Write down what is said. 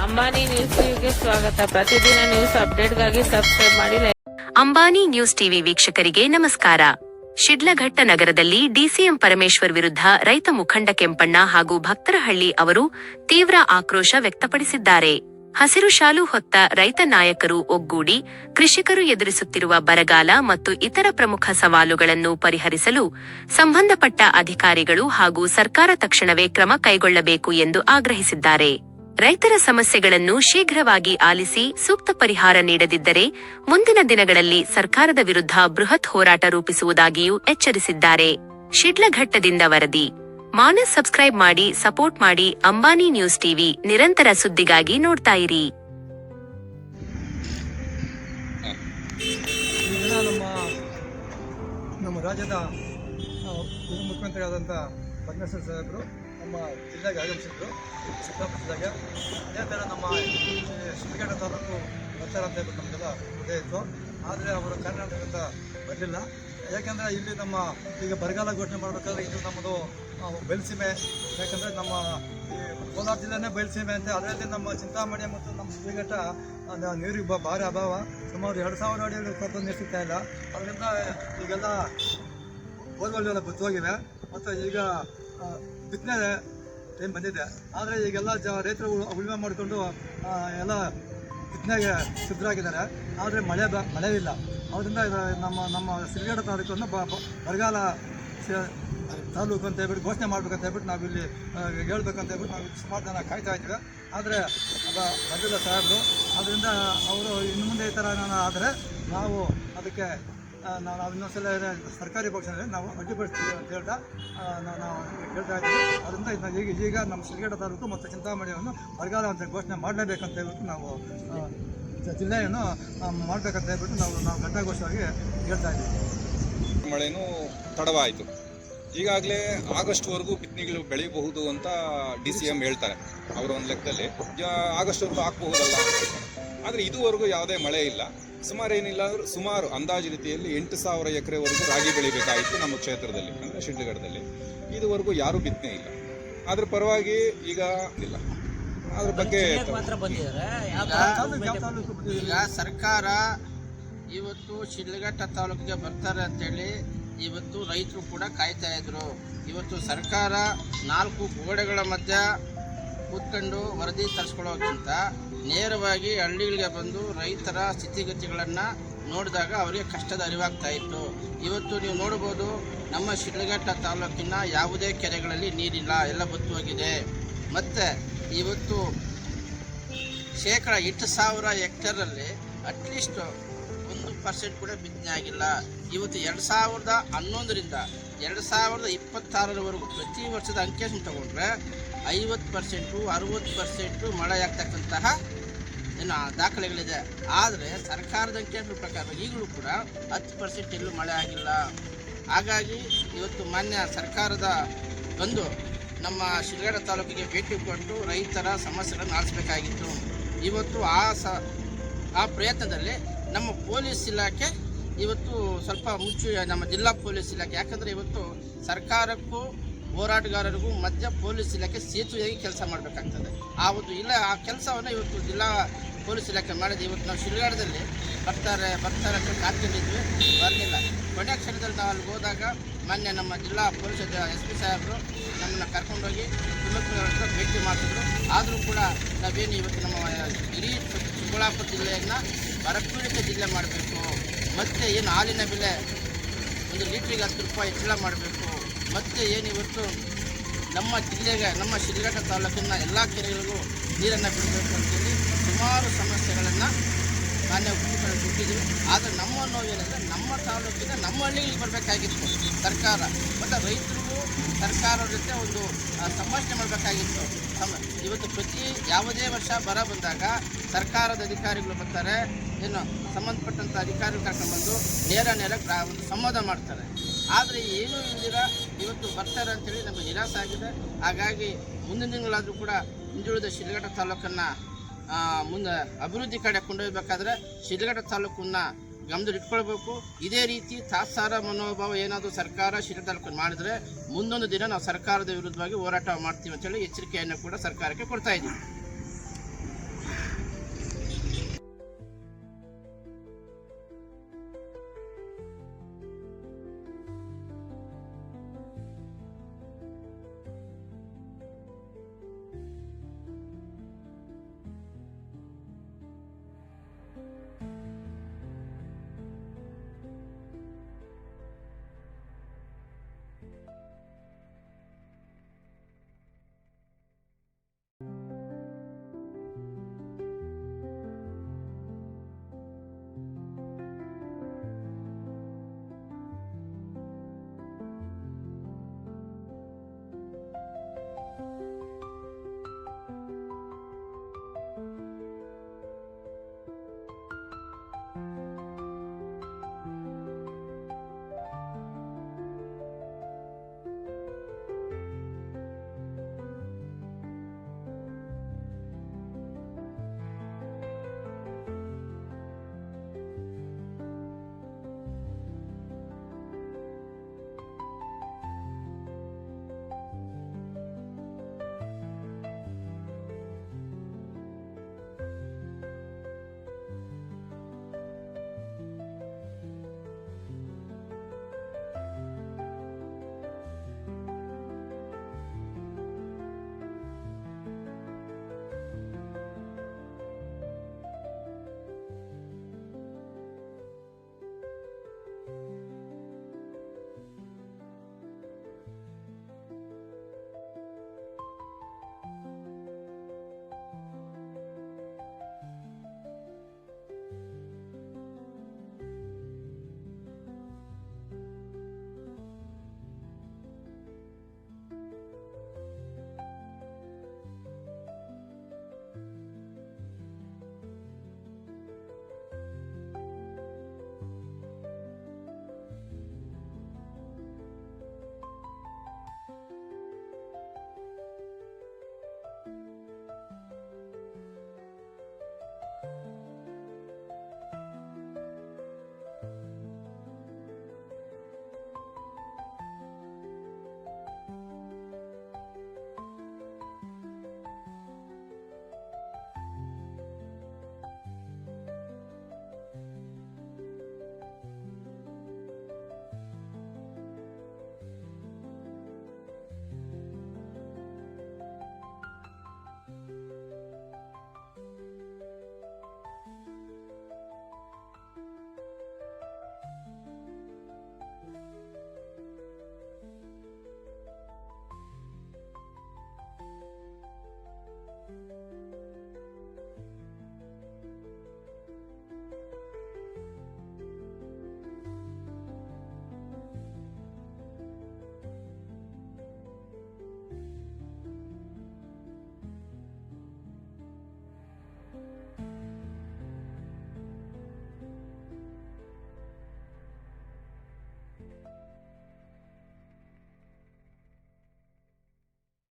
Ambani news ಟಿವಿಗೆ ಸ್ವಾಗತ. ಪ್ರತಿದಿನ ನ್ಯೂಸ್ ಅಪ್ಡೇಟ್ಗಾಗಿ ಸಬ್ಸ್ಕ್ರೈಬ್ ಮಾಡಿ. ಅಂಬಾನಿ ನ್ಯೂಸ್ ಟಿವಿ ವೀಕ್ಷಕರಿಗೆ ನಮಸ್ಕಾರ. ಶಿಡ್ಲಘಟ್ಟ ನಗರದಲ್ಲಿ ಡಿಸಿಎಂ ಪರಮೇಶ್ವರ್ ವಿರುದ್ಧ ರೈತ ಮುಖಂಡ ಕೆಂಪಣ್ಣ ಹಾಗೂ ಭಕ್ತರಹಳ್ಳಿ ಅವರು ತೀವ್ರ ಆಕ್ರೋಶ ವ್ಯಕ್ತಪಡಿಸಿದ್ದಾರೆ. ಹಸಿರು ಶಾಲು ಹೊತ್ತ ರೈತ ನಾಯಕರು ಒಗ್ಗೂಡಿ ಕೃಷಿಕರು ಎದುರಿಸುತ್ತಿರುವ ಬರಗಾಲ ಮತ್ತು ಇತರ ಪ್ರಮುಖ ಸವಾಲುಗಳನ್ನು ಪರಿಹರಿಸಲು ಸಂಬಂಧಪಟ್ಟ ಅಧಿಕಾರಿಗಳು ಹಾಗೂ ಸರ್ಕಾರ ತಕ್ಷಣವೇ ಕ್ರಮ ಕೈಗೊಳ್ಳಬೇಕು ಎಂದು ಆಗ್ರಹಿಸಿದ್ದಾರೆ. ರೈತರ ಸಮಸ್ಯೆಗಳನ್ನು ಶೀಘ್ರವಾಗಿ ಆಲಿಸಿ ಸೂಕ್ತ ಪರಿಹಾರ ನೀಡದಿದ್ದರೆ ಮುಂದಿನ ದಿನಗಳಲ್ಲಿ ಸರ್ಕಾರದ ವಿರುದ್ಧ ಬೃಹತ್ ಹೋರಾಟ ರೂಪಿಸುವುದಾಗಿಯೂ ಎಚ್ಚರಿಸಿದ್ದಾರೆ. ಶಿಡ್ಲಘಟ್ಟದಿಂದ ವರದಿ. ಮಾನಸ್ ಸಬ್ಸ್ಕ್ರೈಬ್ ಮಾಡಿ, ಸಪೋರ್ಟ್ ಮಾಡಿ. ಅಂಬಾನಿ ನ್ಯೂಸ್ ಟಿವಿ ನಿರಂತರ ಸುದ್ದಿಗಾಗಿ ನೋಡ್ತಾ ಇರಿ. ನಮ್ಮ ರಾಜ್ಯದ ಮುಖ್ಯಮಂತ್ರಿಯಾದಂಥ ಪರಮೇಶ್ವರ್ ಸಾಹೇಬರು ನಮ್ಮ ಜಿಲ್ಲೆಗೆ ಆಗಮಿಸಿದ್ರು, ಚಿಕ್ಕಬಳ್ಳಾಪುರ ಜಿಲ್ಲೆಗೆ. ಅದೇ ಥರ ನಮ್ಮ ಶಿಡ್ಲಘಟ್ಟ ತಾಲೂಕು ಬರ್ತಾರೆ ಅಂತ ಹೇಳ್ಬಿಟ್ಟು ನಮಗೆಲ್ಲ ಇದೇ ಇತ್ತು. ಆದರೆ ಅವರು ಕರ್ನಾಟಕದಿಂದ ಬರಲಿಲ್ಲ. ಯಾಕೆಂದರೆ ಇಲ್ಲಿ ನಮ್ಮ ಈಗ ಬರಗಾಲ ಘೋಷಣೆ ಮಾಡಬೇಕಾದ್ರೆ ಇದು ನಮ್ಮದು ಬಯಲುಸೀಮೆ. ಯಾಕಂದರೆ ನಮ್ಮ ಈ ಕೋಲಾರ ಜಿಲ್ಲೆನೇ ಬಯಲುಸೀಮೆ ಅಂತ. ಅದರಲ್ಲಿ ನಮ್ಮ ಚಿಂತಾಮಣಿ ಮತ್ತು ನಮ್ಮ ಶಿಡ್ಲಘಟ್ಟ ನೀರಿಗೆ ಭಾರಿ ಅಭಾವ. ಸುಮಾರು 2000 ಅಡಿಯಲ್ಲಿ ಸ್ವಲ್ಪ ನೀರು ಸಿಗ್ತಾ ಇಲ್ಲ. ಅದರಿಂದ ಈಗೆಲ್ಲ ಬೋರ್ವೆಲ್ಲೆಲ್ಲ ಬತ್ತೋಗಿವೆ ಮತ್ತು ಈಗ ಬಿತ್ತನೆ ಟೈಮ್ ಬಂದಿದೆ. ಆದರೆ ಈಗೆಲ್ಲ ರೈತರು ಉಳುಮೆ ಮಾಡಿಕೊಂಡು ಎಲ್ಲ ಬಿತ್ತನೆಗೆ ಸಿದ್ಧರಾಗಿದ್ದಾರೆ. ಆದರೆ ಮಳೆ ಇಲ್ಲ. ಅದರಿಂದ ನಮ್ಮ ಶಿಡ್ಲಘಟ್ಟ ತಾಲೂಕನ್ನು ಬರಗಾಲ ತಾಲೂಕು ಅಂತ ಹೇಳ್ಬಿಟ್ಟು ಘೋಷಣೆ ಮಾಡ್ಬೇಕಂತ ಹೇಳ್ಬಿಟ್ಟು ನಾವಿಲ್ಲಿ ಹೇಳ್ಬೇಕಂತ ಹೇಳ್ಬಿಟ್ಟು ನಾವು ಸುಮಾರು ಜನ ಕಾಯ್ತಾ ಇದ್ದೀವಿ. ಆದರೆ ಬಂದಿಲ್ಲ ಸಾಹೇಬರು. ಅದರಿಂದ ಅವರು ಇನ್ನು ಮುಂದೆ ಈ ಥರ ಆದರೆ ನಾವು ಅದಕ್ಕೆ ನಾವು ಇನ್ನೊಂದ್ಸಲ ಸರ್ಕಾರಿ ಪಕ್ಷದಲ್ಲಿ ನಾವು ಅಡ್ಡಿಪಡಿಸ್ತೀವಿ ಅಂತ ಹೇಳ್ತಾ ನಾವು ಹೇಳ್ತಾ ಇದ್ದೀವಿ. ಅದರಿಂದ ಈಗ ನಮ್ಮ ಶಿಡ್ಲಘಟ್ಟ ತಾಲೂಕು ಮತ್ತು ಚಿಂತಾಮಣಿಯನ್ನು ಬರಗಾಲ ಅಂತ ಘೋಷಣೆ ಮಾಡಲೇಬೇಕಂತ ಹೇಳ್ಬಿಟ್ಟು ನಾವು ಜಿಲ್ಲೆಯನ್ನು ಮಾಡಬೇಕಂತ ಹೇಳ್ಬಿಟ್ಟು ನಾವು ಘಂಟಾಘೋಷವಾಗಿ ಹೇಳ್ತಾ ಇದ್ದೀವಿ. ಮಳೆನೂ ತಡವಾಯಿತು. ಈಗಾಗಲೇ ಆಗಸ್ಟ್ವರೆಗೂ ಬಿತ್ತನೆಗಳು ಬೆಳೆಯಬಹುದು ಅಂತ DCM ಹೇಳ್ತಾರೆ. ಅವರ ಒಂದು ಲೆಕ್ಕದಲ್ಲಿ ಆಗಸ್ಟ್ವರೆಗೂ ಹಾಕಬಹುದಲ್ಲ. ಆದರೆ ಇದುವರೆಗೂ ಯಾವುದೇ ಮಳೆ ಇಲ್ಲ. ಏನಿಲ್ಲ ಅಂದರೂ ಸುಮಾರು ಅಂದಾಜು ರೀತಿಯಲ್ಲಿ 8000 ಎಕರೆವರೆಗೂ ರಾಗಿ ಬೆಳಿಬೇಕಾಯಿತು ನಮ್ಮ ಕ್ಷೇತ್ರದಲ್ಲಿ, ಅಂದರೆ ಶಿಡ್ಲಘಟ್ಟದಲ್ಲಿ. ಇದುವರೆಗೂ ಯಾರೂ ಬಿತ್ತನೆ ಇಲ್ಲ. ಅದ್ರ ಪರವಾಗಿ ಈಗ ಇಲ್ಲ. ಅದ್ರ ಬಗ್ಗೆ ಈಗ ಸರ್ಕಾರ ಇವತ್ತು ಶಿಡ್ಲಘಟ್ಟ ತಾಲೂಕಿಗೆ ಬರ್ತಾರೆ ಅಂತೇಳಿ ಇವತ್ತು ರೈತರು ಕೂಡ ಕಾಯ್ತಾ ಇದ್ರು. ಇವತ್ತು ಸರ್ಕಾರ 4 ಗೋಡೆಗಳ ಮಧ್ಯೆ ಕೂತ್ಕೊಂಡು ವರದಿ ತರಿಸ್ಕೊಳ್ಳೋಕ್ಕಿಂತ ನೇರವಾಗಿ ಹಳ್ಳಿಗಳಿಗೆ ಬಂದು ರೈತರ ಸ್ಥಿತಿಗತಿಗಳನ್ನು ನೋಡಿದಾಗ ಅವರಿಗೆ ಕಷ್ಟದ ಅರಿವಾಗ್ತಾ ಇತ್ತು. ಇವತ್ತು ನೀವು ನೋಡ್ಬೋದು, ನಮ್ಮ ಶಿಡ್ಲಘಟ್ಟ ತಾಲೂಕಿನ ಯಾವುದೇ ಕೆರೆಗಳಲ್ಲಿ ನೀರಿಲ್ಲ, ಎಲ್ಲ ಬತ್ತು ಹೋಗಿದೆ. ಮತ್ತು ಇವತ್ತು ಶೇಕಡ 8000 ಹೆಕ್ಟೇರಲ್ಲಿ ಅಟ್ಲೀಸ್ಟ್ 1% ಕೂಡ ಬಿತ್ತನೆ ಆಗಿಲ್ಲ. ಇವತ್ತು 2011ರಿಂದ 2026ರವರೆಗೂ ಪ್ರತಿ ವರ್ಷದ ಅಂಕಿಅಂಶ ತಗೊಂಡ್ರೆ 50%, 60% ಮಳೆ ಆಗ್ತಕ್ಕಂತಹ ದಾಖಲೆಗಳಿದೆ. ಆದರೆ ಸರ್ಕಾರದ ಅಂಕಿಅಂಶ ಪ್ರಕಾರ ಈಗಲೂ ಕೂಡ 10% ಎಲ್ಲೂ ಮಳೆ ಆಗಿಲ್ಲ. ಹಾಗಾಗಿ ಇವತ್ತು ಮಾನ್ಯ ಸರ್ಕಾರದ ಬಂದು ನಮ್ಮ ಶಿಡ್ಲಘಟ್ಟ ತಾಲೂಕಿಗೆ ಭೇಟಿ ಕೊಟ್ಟು ರೈತರ ಸಮಸ್ಯೆಗಳನ್ನು ಆಲಿಸಬೇಕಾಗಿತ್ತು. ಇವತ್ತು ಆ ಪ್ರಯತ್ನದಲ್ಲಿ ನಮ್ಮ ಪೊಲೀಸ್ ಇಲಾಖೆ ಇವತ್ತು ಸ್ವಲ್ಪ ನಮ್ಮ ಜಿಲ್ಲಾ ಪೊಲೀಸ್ ಇಲಾಖೆ, ಯಾಕಂದರೆ ಇವತ್ತು ಸರ್ಕಾರಕ್ಕೂ ಹೋರಾಟಗಾರರಿಗೂ ಮಧ್ಯ ಪೊಲೀಸ್ ಇಲಾಖೆ ಸೇತುವೆಯಾಗಿ ಕೆಲಸ ಮಾಡಬೇಕಾಗ್ತದೆ. ಆ ಕೆಲಸವನ್ನು ಇವತ್ತು ಜಿಲ್ಲಾ ಪೊಲೀಸ್ ಇಲಾಖೆ ಮಾಡಿದೆ. ಇವತ್ತು ನಾವು ಶಿಡ್ಲಘಟ್ಟದಲ್ಲಿ ಬರ್ತಾರೆ ಅಂತ ಕಾತ್ಕೊಂಡಿದ್ವಿ, ಬರಲಿಲ್ಲ. ಕೊನೆ ಕ್ಷಣದಲ್ಲಿ ನಾವು ಅಲ್ಲಿ ಹೋದಾಗ ಮಾನ್ಯ ನಮ್ಮ ಜಿಲ್ಲಾ ಪೊಲೀಸ್ SP ಸಾಹೇಬರು ನಮ್ಮನ್ನು ಕರ್ಕೊಂಡೋಗಿ ತುಮಕೂರು ಭೇಟಿ ಮಾಡಿಸಿದ್ರು. ಆದರೂ ಕೂಡ ನಾವೇನು ಇವತ್ತು ನಮ್ಮ ಇಡೀ ಚಿಕ್ಕಬಳ್ಳಾಪುರ ಜಿಲ್ಲೆಯನ್ನು ಬರಪೀಡಿತ ಜಿಲ್ಲೆ ಮಾಡಬೇಕು, ಮತ್ತು ಏನು ಹಾಲಿನ ಬೆಲೆ 1 ಲೀಟ್ರಿಗೆ 10 ರೂಪಾಯಿ ಹೆಚ್ಚಳ ಮಾಡಬೇಕು, ಮತ್ತು ಏನು ಇವತ್ತು ನಮ್ಮ ಜಿಲ್ಲೆಗೆ ನಮ್ಮ ಶಿಡ್ಲಘಟ್ಟ ತಾಲೂಕಿನ ಎಲ್ಲ ಕೆರೆಗಳಿಗೂ ನೀರನ್ನು ಬಿಡಬೇಕು ಅಂತೇಳಿ ಸುಮಾರು ಸಮಸ್ಯೆಗಳನ್ನು ಮಾನ್ಯ ಉಪಮುಖ್ಯಮಂತ್ರಿ ಕೊಟ್ಟಿದ್ದೀವಿ. ಆದರೆ ನಮ್ಮ ನೋವೇನೆಂದರೆ ನಮ್ಮ ತಾಲೂಕಿನ ನಮ್ಮ ಹಳ್ಳಿಗಳಿಗೆ ಬರಬೇಕಾಗಿತ್ತು ಸರ್ಕಾರ, ಮತ್ತು ರೈತರಿಗೂ ಸರ್ಕಾರದ ಜೊತೆ ಒಂದು ಸಂಭಾಷಣೆ ಮಾಡಬೇಕಾಗಿತ್ತು. ಇವತ್ತು ಯಾವುದೇ ವರ್ಷ ಬರ ಬಂದಾಗ ಸರ್ಕಾರದ ಅಧಿಕಾರಿಗಳು ಬರ್ತಾರೆ, ಏನು ಸಂಬಂಧಪಟ್ಟಂಥ ಅಧಿಕಾರಿಗಳು ಕರ್ಕೊಂಡ್ಬಂದು ನೇರ ಒಂದು ಸಂವಾದ ಮಾಡ್ತಾರೆ. ಆದರೆ ಏನೂ ಇಲ್ದಿರ ಇವತ್ತು ಬರ್ತಾರೆ ಅಂತೇಳಿ ನಮಗೆ ನಿರಾಸೆ ಆಗಿದೆ. ಹಾಗಾಗಿ ಮುಂದಿನ ದಿನಗಳಾದರೂ ಕೂಡ ಹಿಂದುಳಿದ ಶಿಡ್ಲಘಟ್ಟ ತಾಲೂಕನ್ನು ಮುಂದೆ ಅಭಿವೃದ್ಧಿ ಕಡೆ ಕೊಂಡೊಯ್ಯಬೇಕಾದ್ರೆ ಶಿಡ್ಲಘಟ್ಟ ತಾಲೂಕನ್ನು ಗಮನದಲ್ಲಿ ಇಟ್ಕೊಳ್ಬೇಕು. ಇದೇ ರೀತಿ ತಾತ್ಸಾರ ಮನೋಭಾವ ಏನಾದರೂ ಸರ್ಕಾರ ಶಿಡ್ಲಘಟ್ಟ ತಾಲೂಕನ್ನು ಮಾಡಿದರೆ ಮುಂದೊಂದು ದಿನ ನಾವು ಸರ್ಕಾರದ ವಿರುದ್ಧವಾಗಿ ಹೋರಾಟ ಮಾಡ್ತೀವಿ ಅಂತೇಳಿ ಎಚ್ಚರಿಕೆಯನ್ನು ಕೂಡ ಸರ್ಕಾರಕ್ಕೆ ಕೊಡ್ತಾ ಇದ್ದೀವಿ.